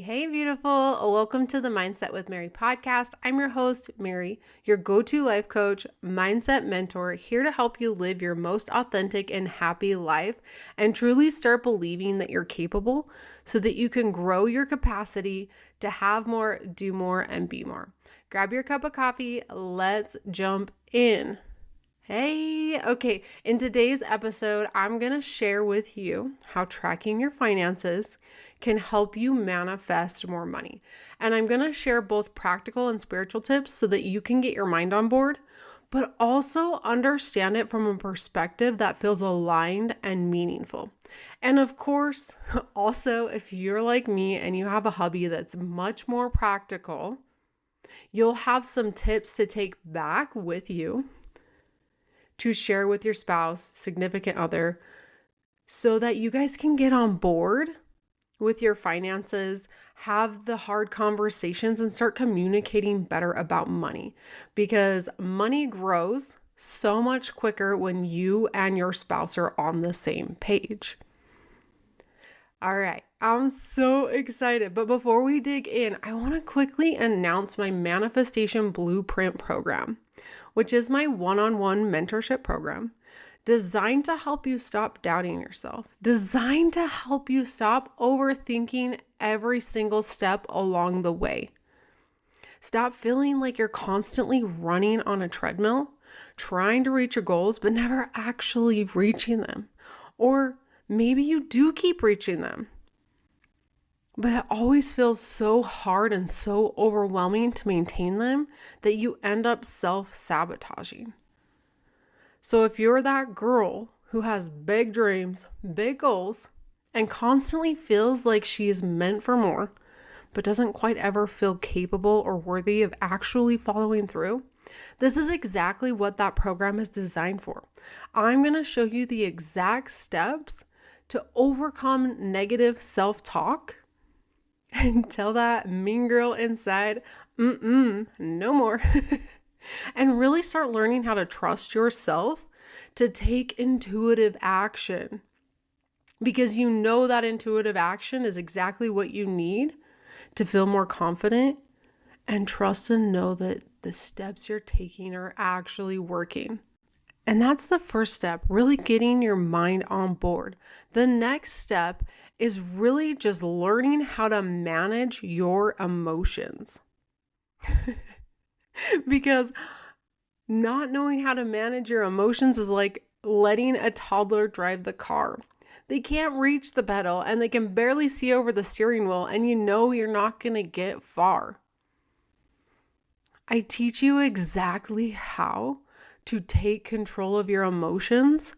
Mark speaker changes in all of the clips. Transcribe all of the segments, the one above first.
Speaker 1: Hey, beautiful. Welcome to the Mindset with Mary podcast. I'm your host, Mary, your go-to life coach, mindset mentor, here to help you live your most authentic and happy life and truly start believing that you're capable so that you can grow your capacity to have more, do more, and be more. Grab your cup of coffee. Let's jump in. Hey, okay. In today's episode, I'm going to share with you how tracking your finances can help you manifest more money. And I'm going to share both practical and spiritual tips so that you can get your mind on board, but also understand it from a perspective that feels aligned and meaningful. And of course, also, if you're like me and you have a hubby that's much more practical, you'll have some tips to take back with you to share with your spouse, significant other, so that you guys can get on board with your finances, have the hard conversations, and start communicating better about money. Because money grows so much quicker when you and your spouse are on the same page. All right, I'm so excited. But before we dig in, I want to quickly announce my Manifestation Blueprint program, which is my one-on-one mentorship program designed to help you stop doubting yourself, designed to help you stop overthinking every single step along the way. Stop feeling like you're constantly running on a treadmill, trying to reach your goals, but never actually reaching them. Or maybe you do keep reaching them, but it always feels so hard and so overwhelming to maintain them that you end up self-sabotaging. So if you're that girl who has big dreams, big goals, and constantly feels like she is meant for more, but doesn't quite ever feel capable or worthy of actually following through, this is exactly what that program is designed for. I'm going to show you the exact steps to overcome negative self-talk and tell that mean girl inside, no more. And really start learning how to trust yourself to take intuitive action. Because you know that intuitive action is exactly what you need to feel more confident and trust and know that the steps you're taking are actually working. And that's the first step, really getting your mind on board. The next step is really just learning how to manage your emotions. Because not knowing how to manage your emotions is like letting a toddler drive the car. They can't reach the pedal and they can barely see over the steering wheel, and you know you're not going to get far. I teach you exactly how to take control of your emotions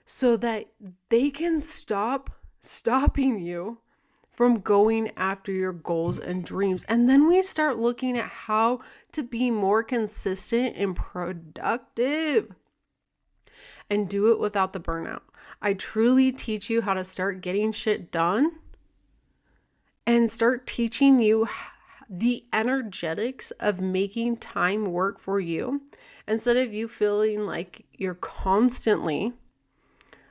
Speaker 1: so that they can stop stopping you from going after your goals and dreams. And then we start looking at how to be more consistent and productive and do it without the burnout. I truly teach you how to start getting shit done and start teaching you the energetics of making time work for you instead of you feeling like you're constantly,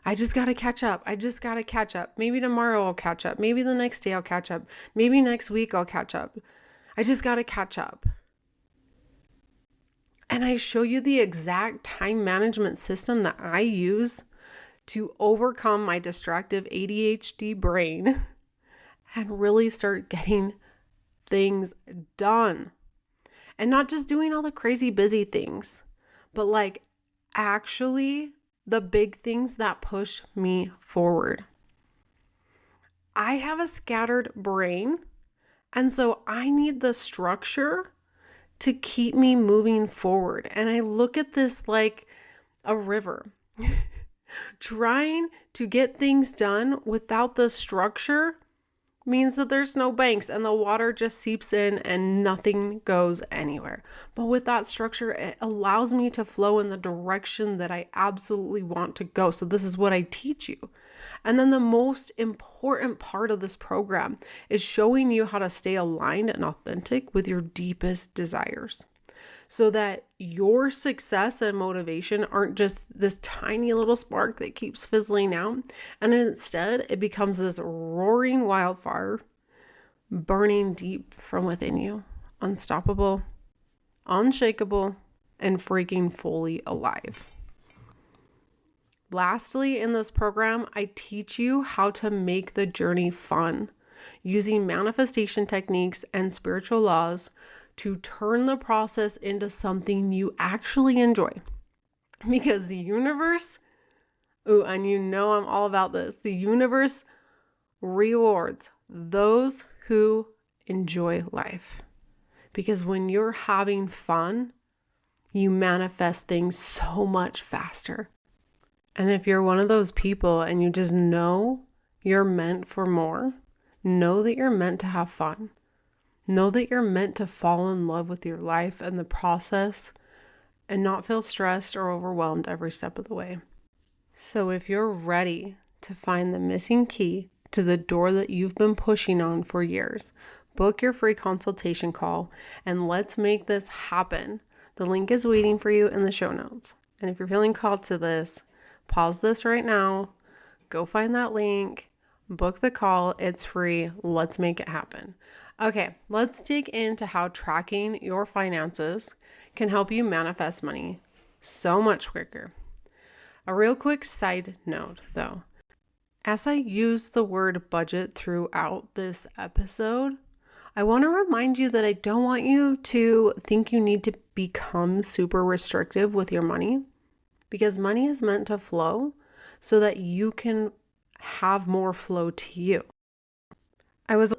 Speaker 1: I just got to catch up. I just got to catch up. Maybe tomorrow I'll catch up. Maybe the next day I'll catch up. Maybe next week I'll catch up. I just got to catch up. And I show you the exact time management system that I use to overcome my distractive ADHD brain and really start getting things done. And not just doing all the crazy busy things, but like actually the big things that push me forward. I have a scattered brain, and so I need the structure to keep me moving forward. And I look at this like a river. Trying to get things done without the structure means that there's no banks and the water just seeps in and nothing goes anywhere. But with that structure, it allows me to flow in the direction that I absolutely want to go. So this is what I teach you. And then the most important part of this program is showing you how to stay aligned and authentic with your deepest desires. so that your success and motivation aren't just this tiny little spark that keeps fizzling out, and instead it becomes this roaring wildfire burning deep from within you, unstoppable, unshakable, and freaking fully alive. Lastly, in this program, I teach you how to make the journey fun using manifestation techniques and spiritual laws to turn the process into something you actually enjoy. Because the universe, and you know I'm all about this, the universe rewards those who enjoy life. Because when you're having fun, you manifest things so much faster. And if you're one of those people and you just know you're meant for more, know that you're meant to have fun. Know that you're meant to fall in love with your life and the process and not feel stressed or overwhelmed every step of the way. So if you're ready to find the missing key to the door that you've been pushing on for years, book your free consultation call and let's make this happen. The link is waiting for you in the show notes. And if you're feeling called to this, pause this right now, go find that link, book the call. It's free. Let's make it happen. Okay, let's dig into how tracking your finances can help you manifest money so much quicker. A real quick side note though, as I use the word budget throughout this episode, I want to remind you that I don't want you to think you need to become super restrictive with your money, because money is meant to flow so that you can have more flow to you. I was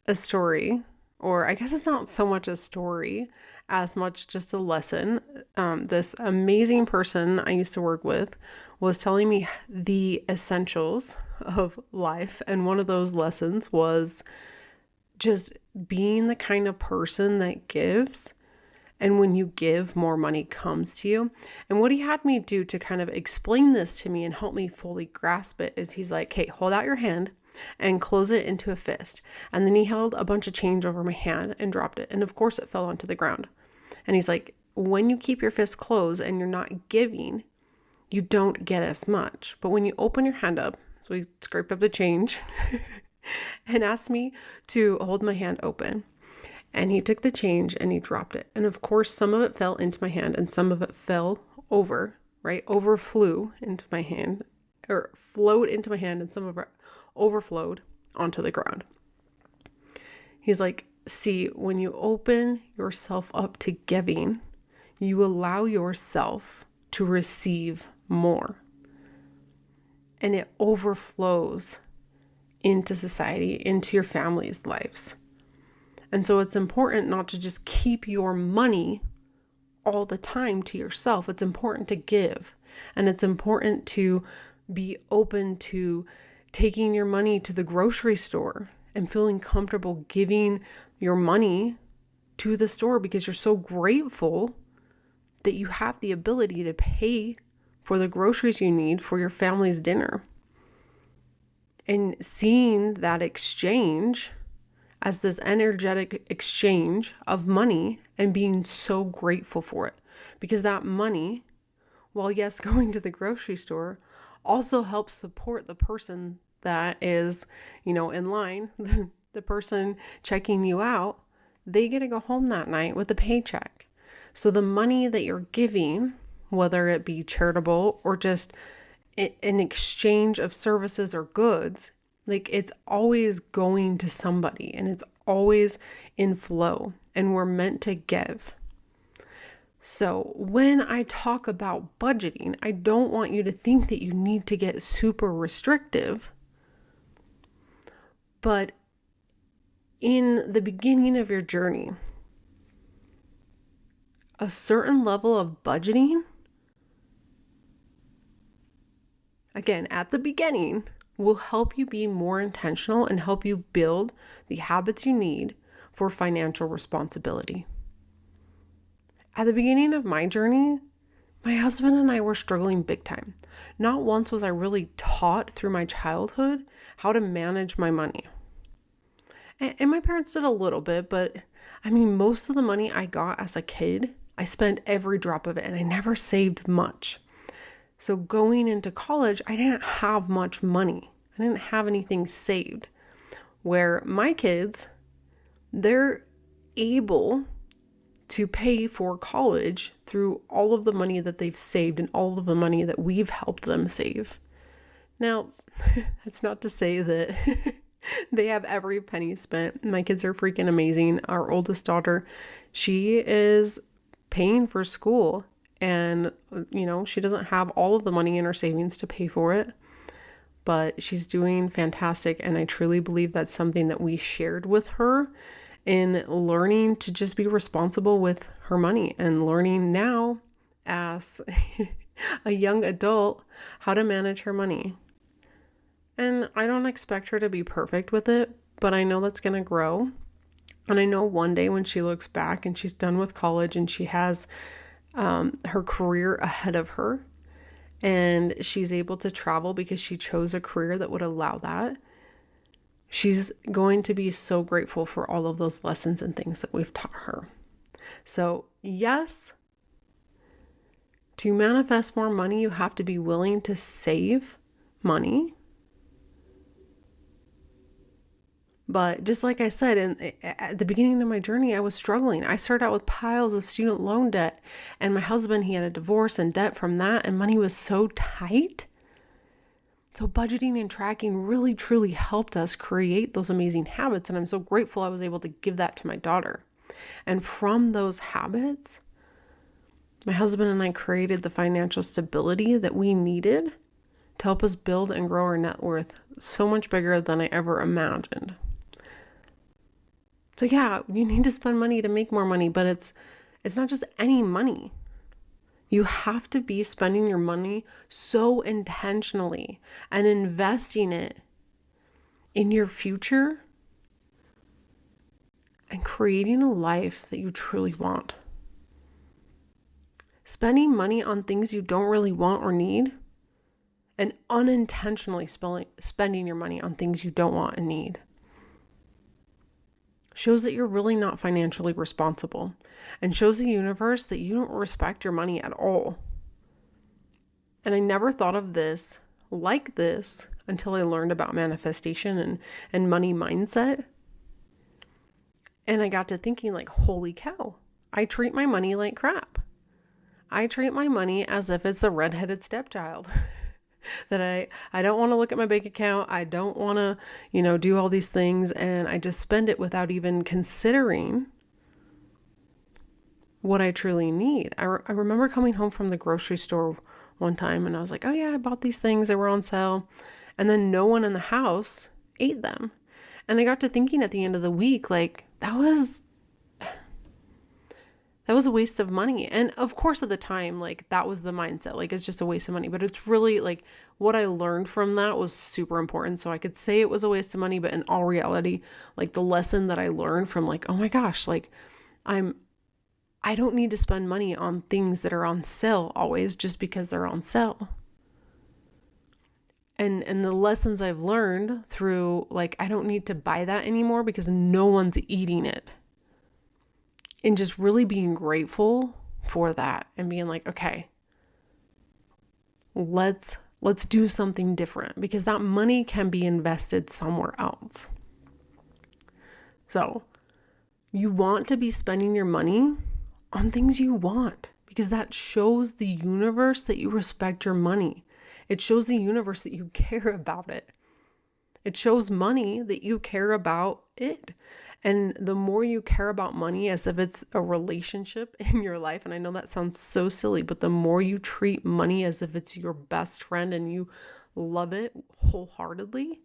Speaker 1: a story, or I guess it's not so much a story as much just a lesson. This amazing person I used to work with was telling me the essentials of life. And one of those lessons was just being the kind of person that gives. And when you give, more money comes to you. And what he had me do to kind of explain this to me and help me fully grasp it is he's like, hey, hold out your hand and close it into a fist. And then he held a bunch of change over my hand and dropped it. And of course it fell onto the ground. And he's like, when you keep your fist closed and you're not giving, you don't get as much. But when you open your hand up, so he scraped up the change and asked me to hold my hand open. And he took the change and he dropped it. And of course, some of it fell into my hand and some of it fell over, right? Overflew into my hand, or flowed into my hand, and some of it overflowed onto the ground. He's like, see, when you open yourself up to giving, you allow yourself to receive more. And it overflows into society, into your family's lives. And so it's important not to just keep your money all the time to yourself. It's important to give. And it's important to be open to taking your money to the grocery store and feeling comfortable giving your money to the store because you're so grateful that you have the ability to pay for the groceries you need for your family's dinner. And seeing that exchange as this energetic exchange of money and being so grateful for it. Because that money, while yes, going to the grocery store, also helps support the person that is, in line, the person checking you out. They get to go home that night with a paycheck. So the money that you're giving, whether it be charitable or just an exchange of services or goods, like it's always going to somebody and it's always in flow, and we're meant to give. So when I talk about budgeting, I don't want you to think that you need to get super restrictive. But in the beginning of your journey, a certain level of budgeting, again, at the beginning, will help you be more intentional and help you build the habits you need for financial responsibility. At the beginning of my journey, my husband and I were struggling big time. Not once was I really taught through my childhood how to manage my money. And my parents did a little bit, but I mean, most of the money I got as a kid, I spent every drop of it and I never saved much. So going into college, I didn't have much money. I didn't have anything saved. Where my kids, they're able to pay for college through all of the money that they've saved and all of the money that we've helped them save. Now, that's not to say that they have every penny spent. My kids are freaking amazing. Our oldest daughter, she is paying for school, and she doesn't have all of the money in her savings to pay for it, but she's doing fantastic. And I truly believe that's something that we shared with her in learning to just be responsible with her money, and learning now as a young adult how to manage her money. And I don't expect her to be perfect with it, but I know that's going to grow. And I know one day when she looks back and she's done with college and she has her career ahead of her, and she's able to travel because she chose a career that would allow that, she's going to be so grateful for all of those lessons and things that we've taught her. So yes, to manifest more money, you have to be willing to save money. But just like I said, at the beginning of my journey, I was struggling. I started out with piles of student loan debt, and my husband, he had a divorce and debt from that, and money was so tight. So budgeting and tracking really, truly helped us create those amazing habits. And I'm so grateful I was able to give that to my daughter. And from those habits, my husband and I created the financial stability that we needed to help us build and grow our net worth so much bigger than I ever imagined. So yeah, you need to spend money to make more money, but it's not just any money. You have to be spending your money so intentionally and investing it in your future and creating a life that you truly want. Spending money on things you don't really want or need, and unintentionally spending your money on things you don't want and need, shows that you're really not financially responsible, and shows the universe that you don't respect your money at all. And I never thought of this like this until I learned about manifestation and money mindset. And I got to thinking, like, holy cow, I treat my money like crap. I treat my money as if it's a redheaded stepchild. That I don't want to look at my bank account. I don't want to, do all these things. And I just spend it without even considering what I truly need. I remember coming home from the grocery store one time and I was like, oh yeah, I bought these things. They were on sale. And then no one in the house ate them. And I got to thinking at the end of the week, like, that was a waste of money. And of course, at the time, like, that was the mindset, like, it's just a waste of money. But it's really, like, what I learned from that was super important. So I could say it was a waste of money, but in all reality, like, the lesson that I learned from, like, oh my gosh, like, I don't need to spend money on things that are on sale always just because they're on sale. And the lessons I've learned through, like, I don't need to buy that anymore because no one's eating it. And just really being grateful for that and being like, okay, let's do something different, because that money can be invested somewhere else. So you want to be spending your money on things you want, because that shows the universe that you respect your money. It shows the universe that you care about it. It shows money that you care about it. And the more you care about money as if it's a relationship in your life, and I know that sounds so silly, but the more you treat money as if it's your best friend and you love it wholeheartedly,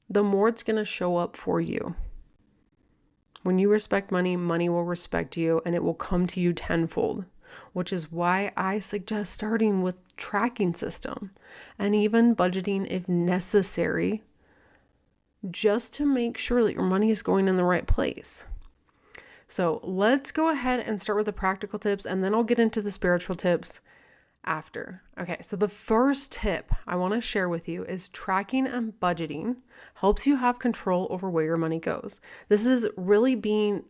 Speaker 1: the more it's going to show up for you. When you respect money, money will respect you, and it will come to you tenfold, which is why I suggest starting with tracking system and even budgeting if necessary, just to make sure that your money is going in the right place. So let's go ahead and start with the practical tips, and then I'll get into the spiritual tips after. Okay, so the first tip I want to share with you is tracking and budgeting helps you have control over where your money goes. This is really being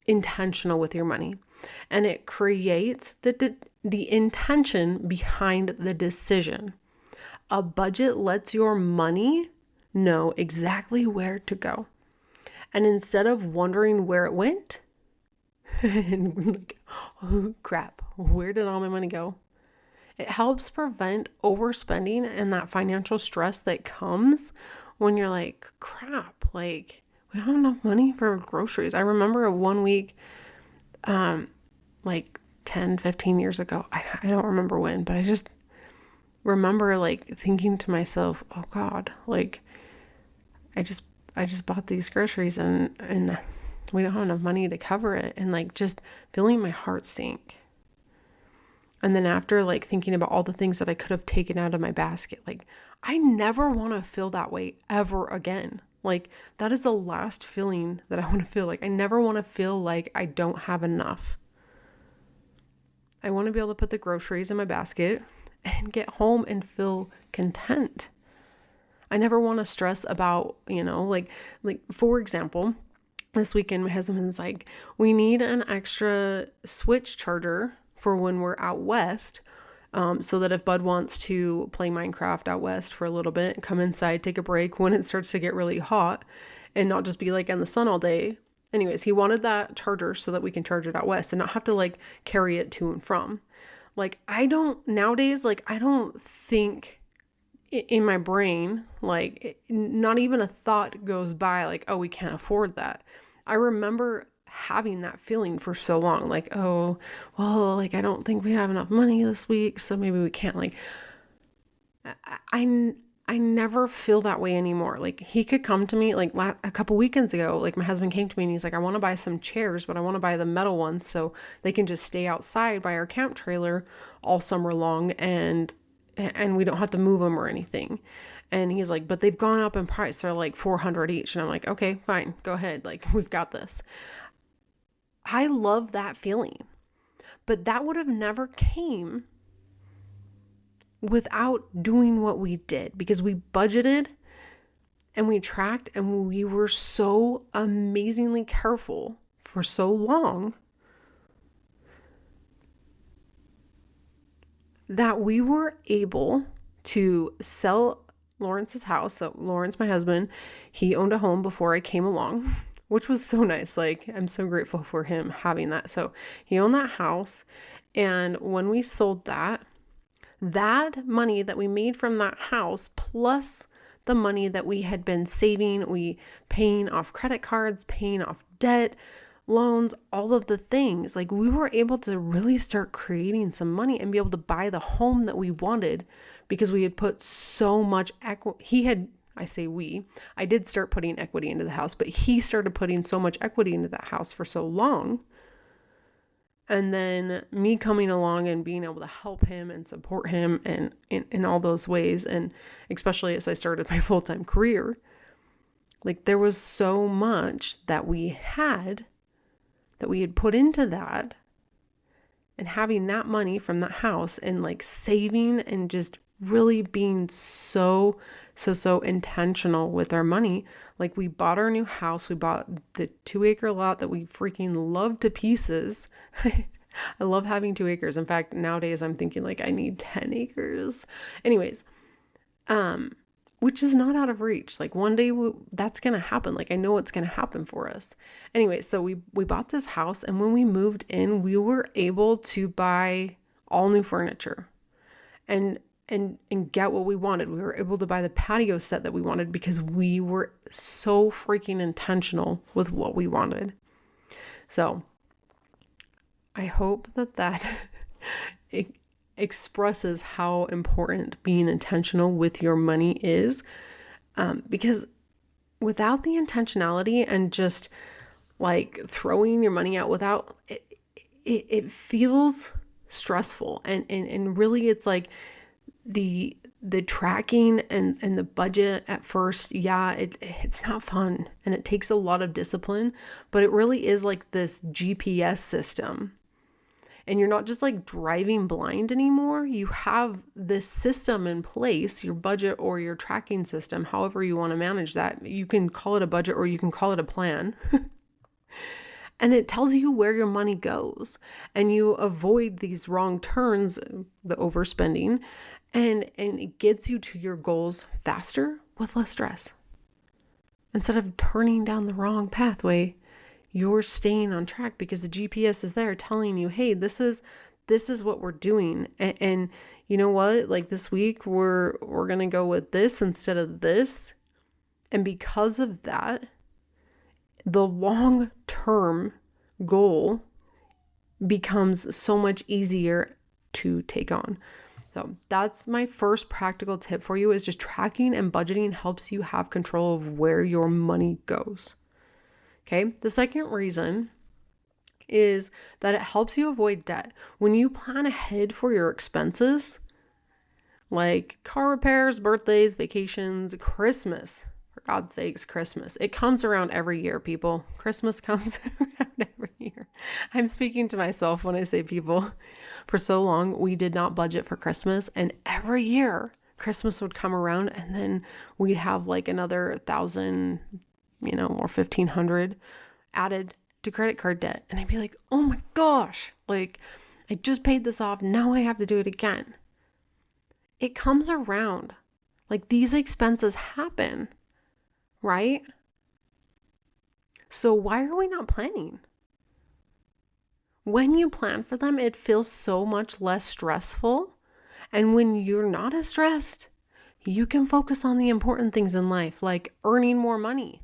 Speaker 1: intentional with your money, and it creates the intention behind the decision. A budget lets your money know exactly where to go. And instead of wondering where it went, and like, oh crap, where did all my money go? It helps prevent overspending and that financial stress that comes when you're like, crap, like we don't have enough money for groceries. I remember one week, like 10, 15 years ago, I don't remember when, but I just remember like thinking to myself, oh God, like I just bought these groceries and we don't have enough money to cover it, and like just feeling my heart sink. And then after like thinking about all the things that I could have taken out of my basket, like I never want to feel that way ever again. Like that is the last feeling that I want to feel. Like I never want to feel like I don't have enough. I want to be able to put the groceries in my basket and get home and feel content. I never want to stress about, like for example, this weekend, my husband's like, we need an extra switch charger for when we're out west, so that if Bud wants to play Minecraft out west for a little bit, come inside, take a break when it starts to get really hot and not just be like in the sun all day. Anyways, he wanted that charger so that we can charge it out west and not have to like carry it to and from. Like nowadays, like I don't think in my brain, like not even a thought goes by like, oh, we can't afford that. I remember having that feeling for so long, like, oh, well, like I don't think we have enough money this week, so maybe we can't. Like I never feel that way anymore. Like he could come to me like a couple weekends ago, like my husband came to me and he's like, I want to buy some chairs, but I want to buy the metal ones so they can just stay outside by our camp trailer all summer long and we don't have to move them or anything. And he's like, but they've gone up in price. They're like $400 each. And I'm like, okay, fine, go ahead. Like we've got this. I love that feeling, but that would have never came without doing what we did, because we budgeted and we tracked and we were so amazingly careful for so long that we were able to sell Lawrence's house. So Lawrence, my husband, he owned a home before I came along, which was so nice. Like I'm so grateful for him having that. So he owned that house. And when we sold that money that we made from that house, plus the money that we had been saving, we paying off credit cards, paying off debt, loans, all of the things, like we were able to really start creating some money and be able to buy the home that we wanted, because we had put so much equity. I did start putting equity into the house, but he started putting so much equity into that house for so long. And then me coming along and being able to help him and support him and in all those ways. And especially as I started my full-time career, like there was so much that we had put into that, and having that money from that house and like saving and just really being so intentional with our money. Like we bought our new house. We bought the 2-acre lot that we freaking love to pieces. I love having 2 acres. In fact, nowadays I'm thinking like I need 10 acres. Anyways, which is not out of reach. Like one day that's going to happen. Like I know it's going to happen for us. Anyway, so we bought this house, and when we moved in, we were able to buy all new furniture and get what we wanted. We were able to buy the patio set that we wanted because we were so freaking intentional with what we wanted. So I hope that it expresses how important being intentional with your money is, because without the intentionality and just like throwing your money out without it feels stressful, and really it's like the tracking and the budget at first, it's not fun and it takes a lot of discipline, but it really is like this GPS system. And you're not just like driving blind anymore. You have this system in place, your budget or your tracking system, however you want to manage that. You can call it a budget or you can call it a plan. And it tells you where your money goes, and you avoid these wrong turns, the overspending, and it gets you to your goals faster with less stress. Instead of turning down the wrong pathway, you're staying on track because the GPS is there telling you, hey, this is what we're doing. And you know what? Like this week, we're going to go with this instead of this. And because of that, the long-term goal becomes so much easier to take on. So that's my first practical tip for you, is just tracking and budgeting helps you have control of where your money goes. Okay. The second reason is that it helps you avoid debt. When you plan ahead for your expenses, like car repairs, birthdays, vacations, Christmas, for God's sakes, Christmas. It comes around every year, people. Christmas comes around every year. I'm speaking to myself when I say people. For so long, we did not budget for Christmas. And every year, Christmas would come around and then we'd have like another 1,000, or 1,500 added to credit card debt. And I'd be like, oh my gosh, like I just paid this off. Now I have to do it again. It comes around. Like these expenses happen. Right? So why are we not planning? When you plan for them, it feels so much less stressful. And when you're not as stressed, you can focus on the important things in life, like earning more money.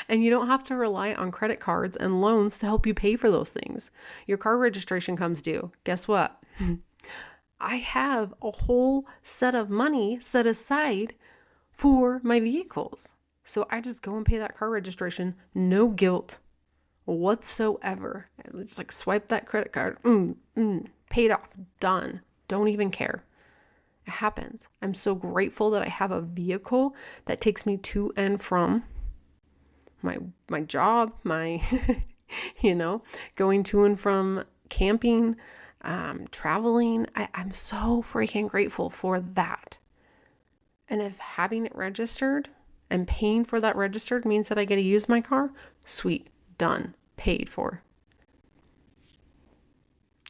Speaker 1: And you don't have to rely on credit cards and loans to help you pay for those things. Your car registration comes due. Guess what? I have a whole set of money set aside for my vehicles. So I just go and pay that car registration, no guilt whatsoever. I just like swipe that credit card, paid off, done. Don't even care. It happens. I'm so grateful that I have a vehicle that takes me to and from my job, my, going to and from camping, traveling. I'm so freaking grateful for that. And if having it registered and paying for that registered means that I get to use my car, sweet, done, paid for.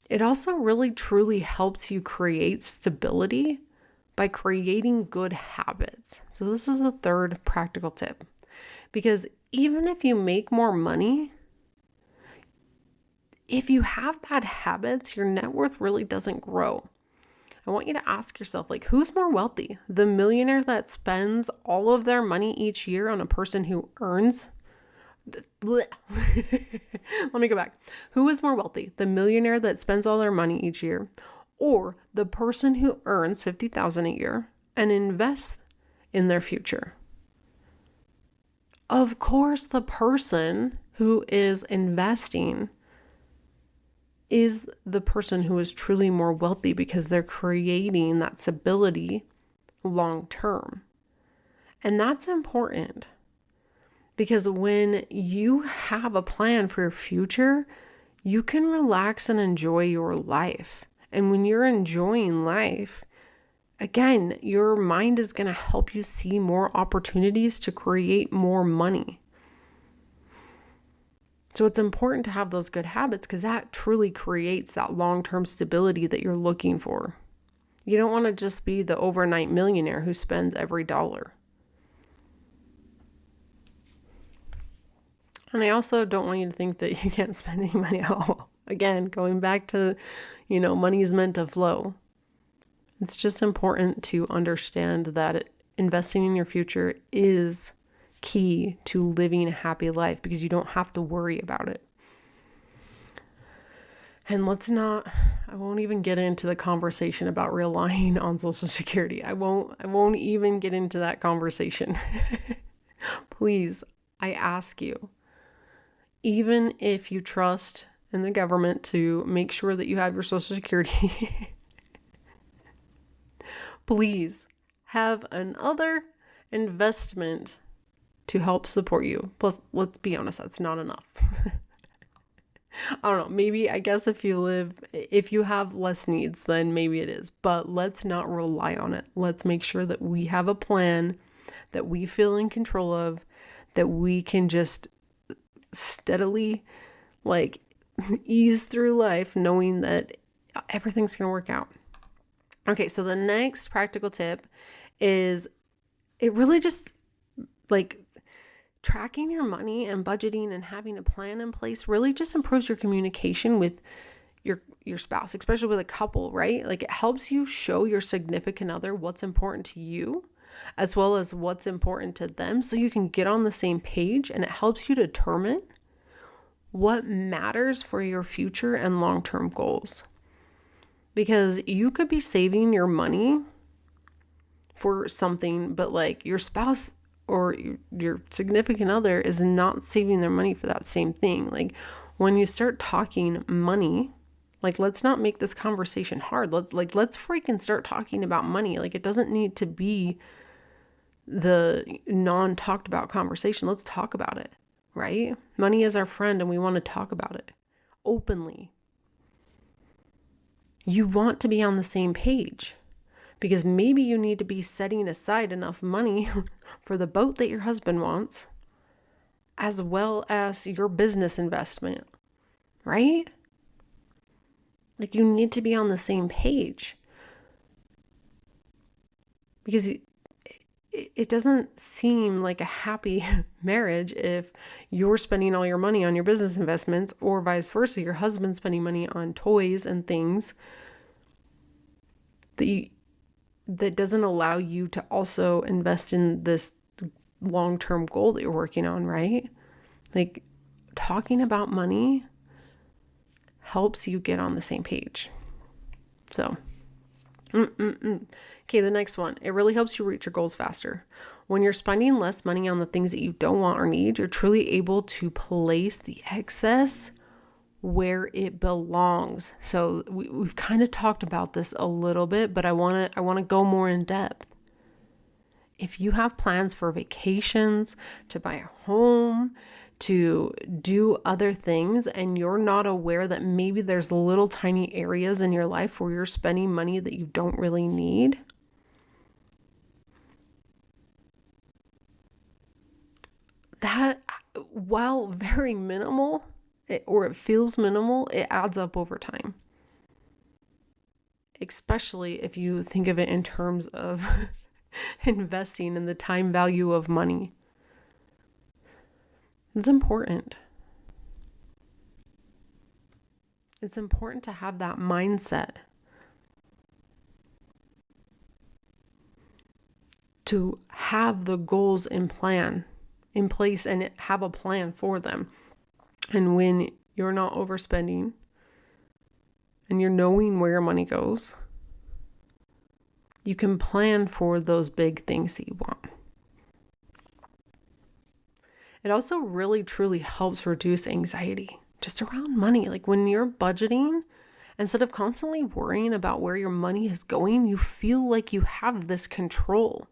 Speaker 1: It also really truly helps you create stability by creating good habits. So this is the third practical tip, because even if you make more money, if you have bad habits, your net worth really doesn't grow. I want you to ask yourself, like, who's more wealthy? The millionaire that spends all of their money each year on a person who earns... Let me go back. Who is more wealthy? The millionaire that spends all their money each year, or the person who earns $50,000 a year and invests in their future? Of course, the person who is investing is the person who is truly more wealthy, because they're creating that stability long term. And that's important, because when you have a plan for your future, you can relax and enjoy your life. And when you're enjoying life, again, your mind is going to help you see more opportunities to create more money. So it's important to have those good habits, because that truly creates that long-term stability that you're looking for. You don't want to just be the overnight millionaire who spends every dollar. And I also don't want you to think that you can't spend any money at all. Again, going back to, money is meant to flow. It's just important to understand that investing in your future is key to living a happy life, because you don't have to worry about it. And I won't even get into the conversation about relying on Social Security. I won't even get into that conversation. Please, I ask you, even if you trust in the government to make sure that you have your Social Security, please have another investment to help support you. Plus, let's be honest, that's not enough. I don't know, maybe I guess if you have less needs, then maybe it is. But let's not rely on it. Let's make sure that we have a plan that we feel in control of, that we can just steadily like ease through life knowing that everything's going to work out. Okay, so the next practical tip is it really just like tracking your money and budgeting and having a plan in place really just improves your communication with your spouse, especially with a couple, right? Like it helps you show your significant other what's important to you as well as what's important to them so you can get on the same page, and it helps you determine what matters for your future and long-term goals. Because you could be saving your money for something, but like your spouse or your significant other is not saving their money for that same thing. Like when you start talking money, like let's not make this conversation hard. Let's freaking start talking about money. Like it doesn't need to be the non-talked about conversation. Let's talk about it, right? Money is our friend and we want to talk about it openly. You want to be on the same page. Because maybe you need to be setting aside enough money for the boat that your husband wants, as well as your business investment, right? Like you need to be on the same page. Because it doesn't seem like a happy marriage if you're spending all your money on your business investments, or vice versa, your husband's spending money on toys and things that doesn't allow you to also invest in this long-term goal that you're working on, right? Like talking about money helps you get on the same page. So, okay, the next one. It really helps you reach your goals faster. When you're spending less money on the things that you don't want or need, you're truly able to place the excess where it belongs. So we've kind of talked about this a little bit, but I want to go more in depth. If you have plans for vacations, to buy a home, to do other things, and you're not aware that maybe there's little tiny areas in your life where you're spending money that you don't really need, that, while very minimal, it feels minimal, it adds up over time. Especially if you think of it in terms of investing in the time value of money. It's important. It's important to have that mindset. To have the goals in place and have a plan for them. And when you're not overspending and you're knowing where your money goes, you can plan for those big things that you want. It also really truly helps reduce anxiety just around money. Like when you're budgeting, instead of constantly worrying about where your money is going, you feel like you have this control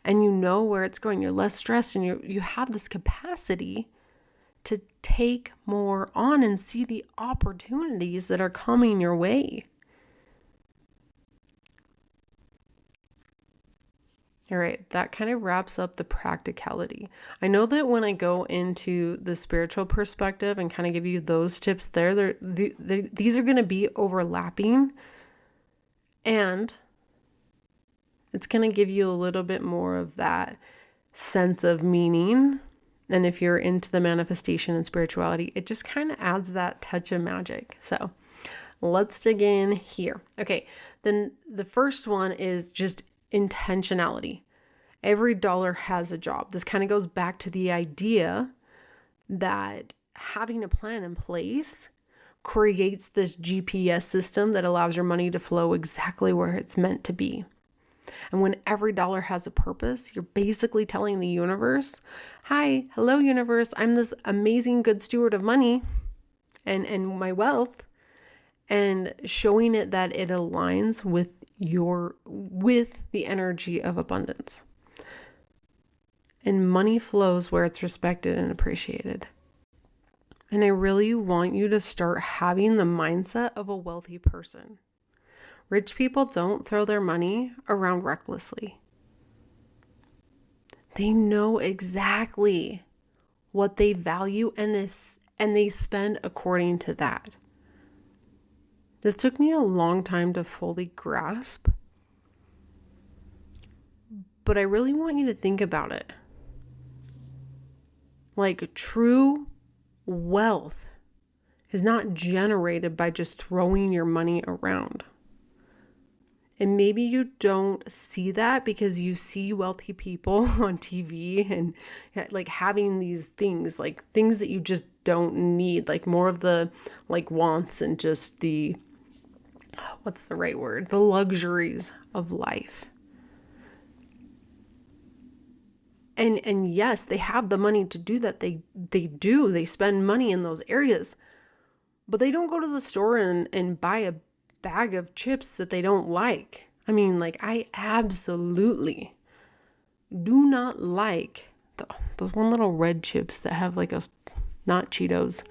Speaker 1: and you know where it's going. You're less stressed and you have this capacity to take more on and see the opportunities that are coming your way. All right, that kind of wraps up the practicality. I know that when I go into the spiritual perspective and kind of give you those tips there, these are going to be overlapping, and it's going to give you a little bit more of that sense of meaning. And if you're into the manifestation and spirituality, it just kind of adds that touch of magic. So let's dig in here. Okay, then the first one is just intentionality. Every dollar has a job. This kind of goes back to the idea that having a plan in place creates this GPS system that allows your money to flow exactly where it's meant to be. And when every dollar has a purpose, you're basically telling the universe, hi, hello universe, I'm this amazing good steward of money and my wealth, and showing it that it aligns with the energy of abundance. And money flows where it's respected and appreciated. And I really want you to start having the mindset of a wealthy person. Rich people don't throw their money around recklessly. They know exactly what they value and they spend according to that. This took me a long time to fully grasp, but I really want you to think about it. Like, true wealth is not generated by just throwing your money around. And maybe you don't see that because you see wealthy people on TV and like having these things, like things that you just don't need, like more of the like wants and just the, what's the right word? The luxuries of life. And yes, they have the money to do that. They spend money in those areas, but they don't go to the store and buy a bag of chips that they don't like. I mean, like, I absolutely do not like those one little red chips that have like not Cheetos.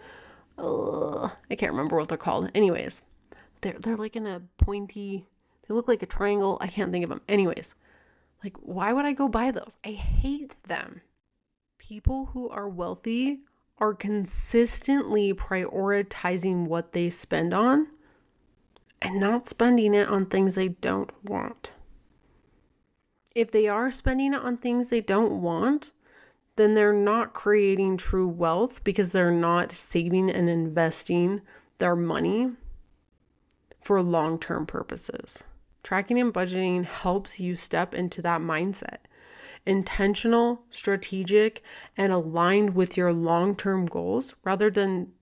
Speaker 1: I can't remember what they're called. Anyways, they're like in a pointy, they look like a triangle. I can't think of them. Anyways, like, why would I go buy those? I hate them. People who are wealthy are consistently prioritizing what they spend on and not spending it on things they don't want. If they are spending it on things they don't want, then they're not creating true wealth because they're not saving and investing their money for long-term purposes. Tracking and budgeting helps you step into that mindset. Intentional, strategic, and aligned with your long-term goals rather than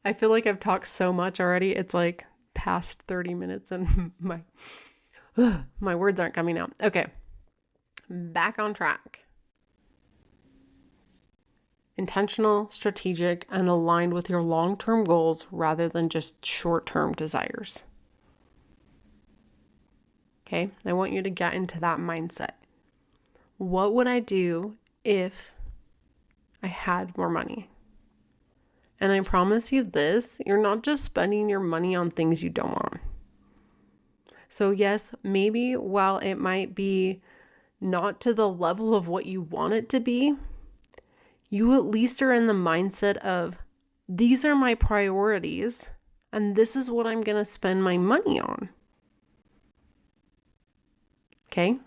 Speaker 1: I feel like I've talked so much already. It's like past 30 minutes and my words aren't coming out. Okay. Back on track. Intentional, strategic, and aligned with your long-term goals rather than just short-term desires. Okay, I want you to get into that mindset. What would I do if I had more money? And I promise you this, you're not just spending your money on things you don't want. So yes, maybe while it might be not to the level of what you want it to be, you at least are in the mindset of, these are my priorities, and this is what I'm going to spend my money on. Okay?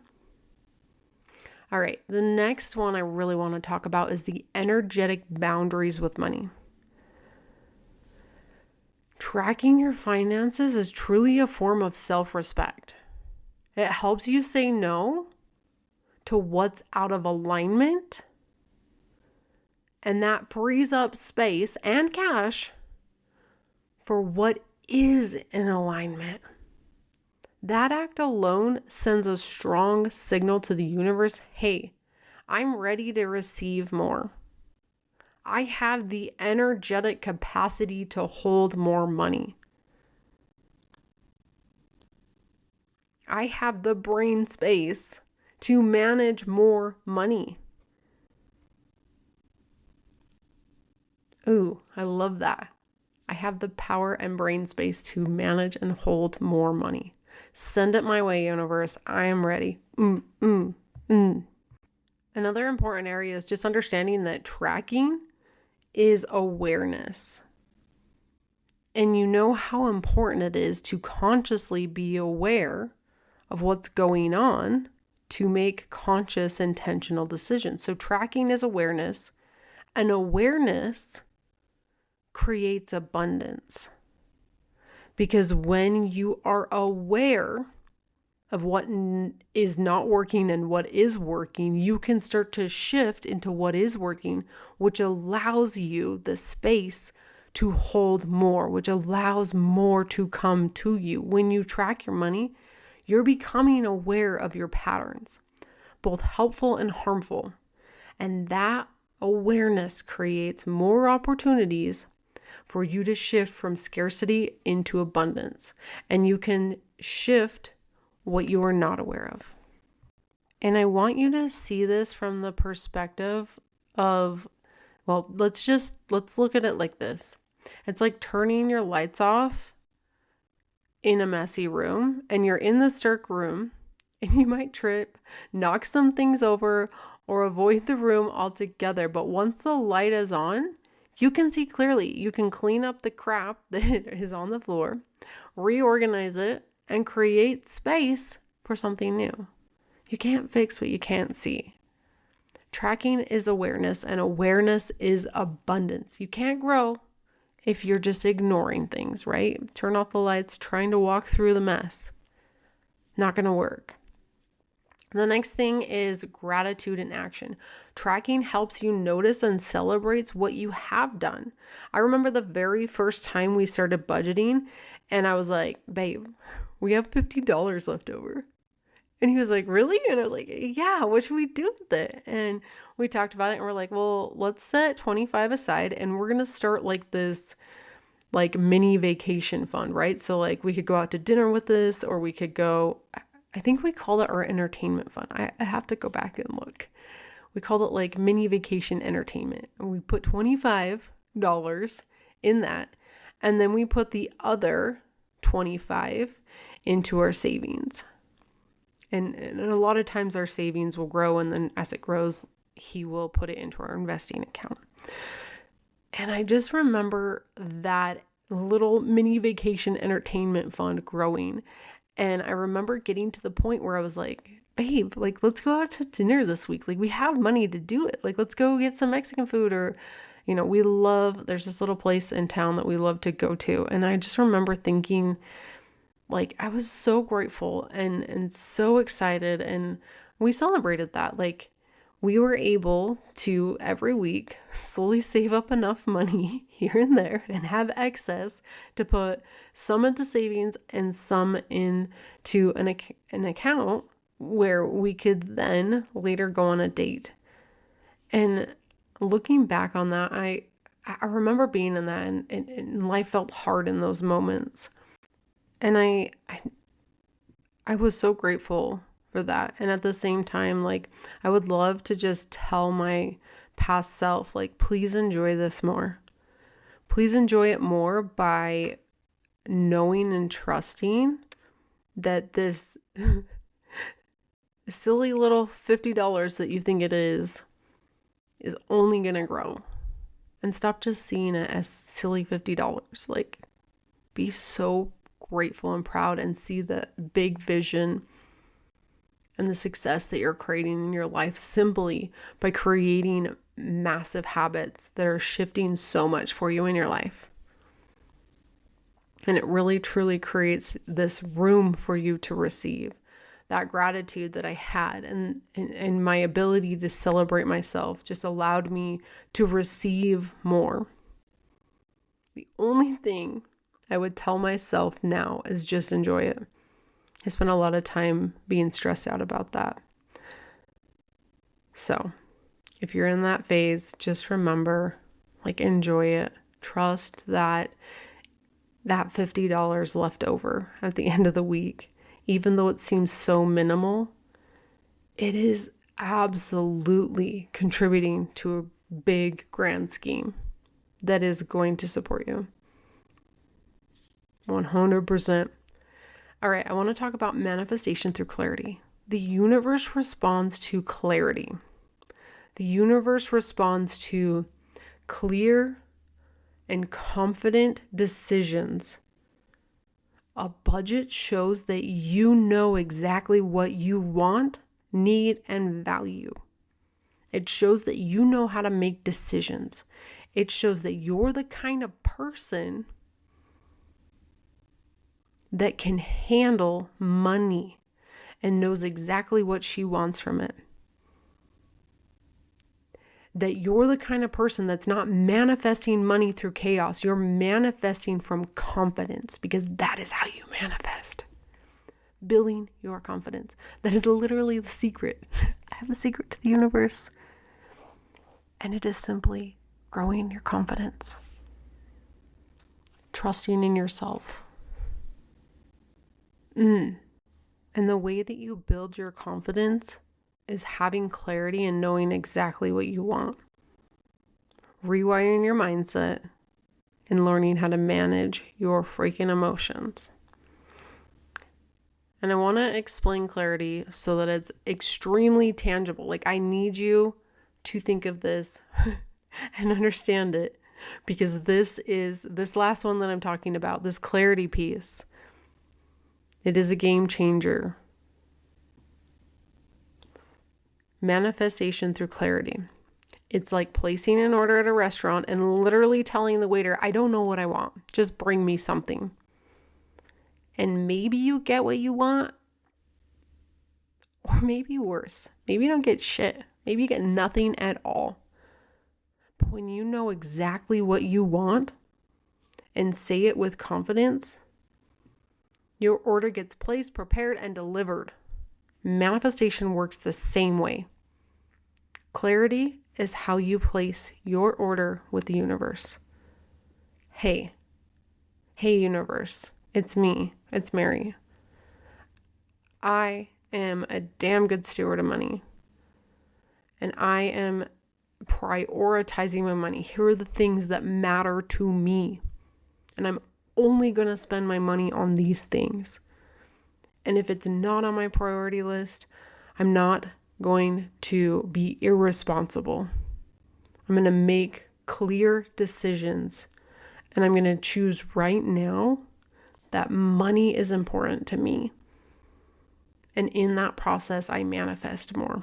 Speaker 1: All right, the next one I really want to talk about is the energetic boundaries with money. Tracking your finances is truly a form of self-respect. It helps you say no to what's out of alignment, and that frees up space and cash for what is in alignment. That act alone sends a strong signal to the universe, hey, I'm ready to receive more. I have the energetic capacity to hold more money. I have the brain space to manage more money. Ooh, I love that. I have the power and brain space to manage and hold more money. Send it my way, universe. I am ready. Another important area is just understanding that tracking is awareness. And you know how important it is to consciously be aware of what's going on to make conscious, intentional decisions. So tracking is awareness, and awareness creates abundance. Because when you are aware of what is not working and what is working, you can start to shift into what is working, which allows you the space to hold more, which allows more to come to you. When you track your money, you're becoming aware of your patterns, both helpful and harmful. And that awareness creates more opportunities for you to shift from scarcity into abundance. And you can shift what you are not aware of. And I want you to see this from the perspective of Well, let's look at it like this. It's like turning your lights off in a messy room, and you're in the dark room, and you might trip, knock some things over, or avoid the room altogether. But once the light is on, you can see clearly. You can clean up the crap that is on the floor, reorganize it, and create space for something new. You can't fix what you can't see. Tracking is awareness, and awareness is abundance. You can't grow if you're just ignoring things, right? Turn off the lights, trying to walk through the mess. Not going to work. The next thing is gratitude in action. Tracking helps you notice and celebrates what you have done. I remember the very first time we started budgeting, and I was like, babe, we have $50 left over. And he was like, really? And I was like, yeah, what should we do with it? And we talked about it, and we're like, well, let's set 25 aside, and we're going to start like this like mini vacation fund, right? So like we could go out to dinner with this, or we could go, I think we called it our entertainment fund. I have to go back and look. We called it like mini vacation entertainment. And we put $25 in that. And then we put the other 25 into our savings. And a lot of times our savings will grow, and then as it grows, he will put it into our investing account. And I just remember that little mini vacation entertainment fund growing. And I remember getting to the point where I was like, babe, like, let's go out to dinner this week. Like, we have money to do it. Like, let's go get some Mexican food, or, there's this little place in town that we love to go to. And I just remember thinking, like, I was so grateful and so excited, and we celebrated that. Like, we were able to every week slowly save up enough money here and there and have excess to put some into savings and some into an account where we could then later go on a date. And looking back on that, I remember being in that, and life felt hard in those moments. And I was so grateful for that. And at the same time, like, I would love to just tell my past self, like, please enjoy this more. Please enjoy it more by knowing and trusting that this silly little $50 that you think it is only going to grow. And stop just seeing it as silly $50. Like, be so grateful and proud and see the big vision and the success that you're creating in your life simply by creating massive habits that are shifting so much for you in your life. And it really truly creates this room for you to receive that gratitude that I had, and my ability to celebrate myself just allowed me to receive more. The only thing I would tell myself now is just enjoy it. I spent a lot of time being stressed out about that. So if you're in that phase, just remember, like, enjoy it. Trust that $50 left over at the end of the week, even though it seems so minimal, it is absolutely contributing to a big grand scheme that is going to support you. 100%. All right, I want to talk about manifestation through clarity. The universe responds to clarity. The universe responds to clear and confident decisions. A budget shows that you know exactly what you want, need, and value. It shows that you know how to make decisions. It shows that you're the kind of person that can handle money and knows exactly what she wants from it. That you're the kind of person that's not manifesting money through chaos. You're manifesting from confidence, because that is how you manifest. Building your confidence. That is literally the secret. I have the secret to the universe. And it is simply growing your confidence. Trusting in yourself. And the way that you build your confidence is having clarity and knowing exactly what you want. rewiring your mindset, and learning how to manage your freaking emotions. And I want to explain clarity so that it's extremely tangible. Like, I need you to think of this and understand it, because this last one that I'm talking about, this clarity piece, it is a game changer. Manifestation through clarity. It's like placing an order at a restaurant and literally telling the waiter, I don't know what I want. Just bring me something. And maybe you get what you want, or maybe worse. Maybe you don't get shit. Maybe you get nothing at all. But when you know exactly what you want and say it with confidence, your order gets placed, prepared, and delivered. Manifestation works the same way. Clarity is how you place your order with the universe. Hey universe, it's me, it's Mary. I am a damn good steward of money, and I am prioritizing my money. Here are the things that matter to me, and I'm only going to spend my money on these things. And if it's not on my priority list, I'm not going to be irresponsible. I'm going to make clear decisions, and I'm going to choose right now that money is important to me. And in that process, I manifest more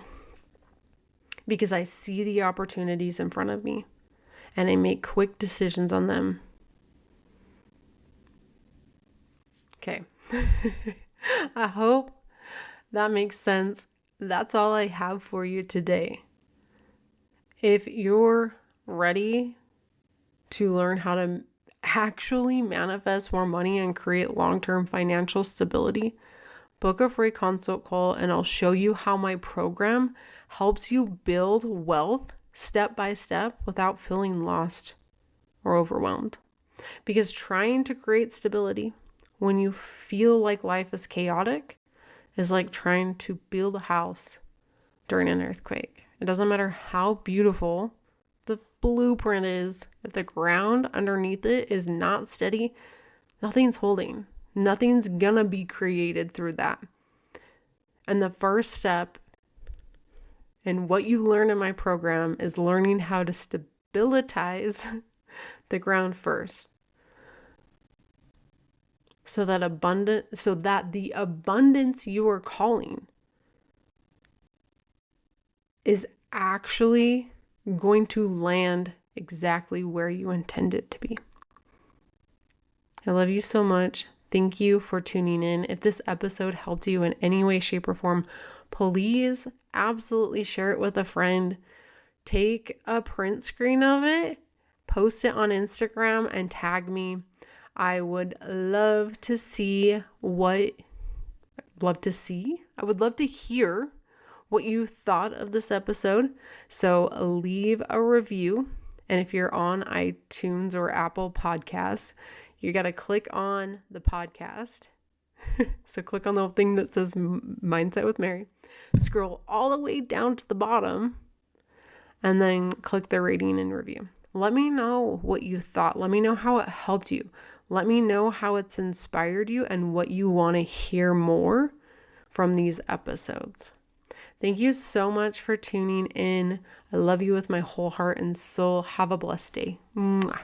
Speaker 1: because I see the opportunities in front of me and I make quick decisions on them. Okay. I hope that makes sense. That's all I have for you today. If you're ready to learn how to actually manifest more money and create long-term financial stability, book a free consult call and I'll show you how my program helps you build wealth step by step without feeling lost or overwhelmed. Because trying to create stability when you feel like life is chaotic is like trying to build a house during an earthquake. It doesn't matter how beautiful the blueprint is. If the ground underneath it is not steady, nothing's holding. Nothing's gonna be created through that. And the first step in what you learn in my program is learning how to stabilize the ground first. So that the abundance you are calling is actually going to land exactly where you intend it to be. I love you so much. Thank you for tuning in. If this episode helped you in any way, shape, or form, please absolutely share it with a friend. Take a print screen of it, post it on Instagram, and tag me. I would love to hear what you thought of this episode. So leave a review. And if you're on iTunes or Apple Podcasts, you got to click on the podcast. So click on the thing that says Mindset with Mary. Scroll all the way down to the bottom and then click the rating and review. Let me know what you thought. Let me know how it helped you. Let me know how it's inspired you and what you want to hear more from these episodes. Thank you so much for tuning in. I love you with my whole heart and soul. Have a blessed day. Mwah.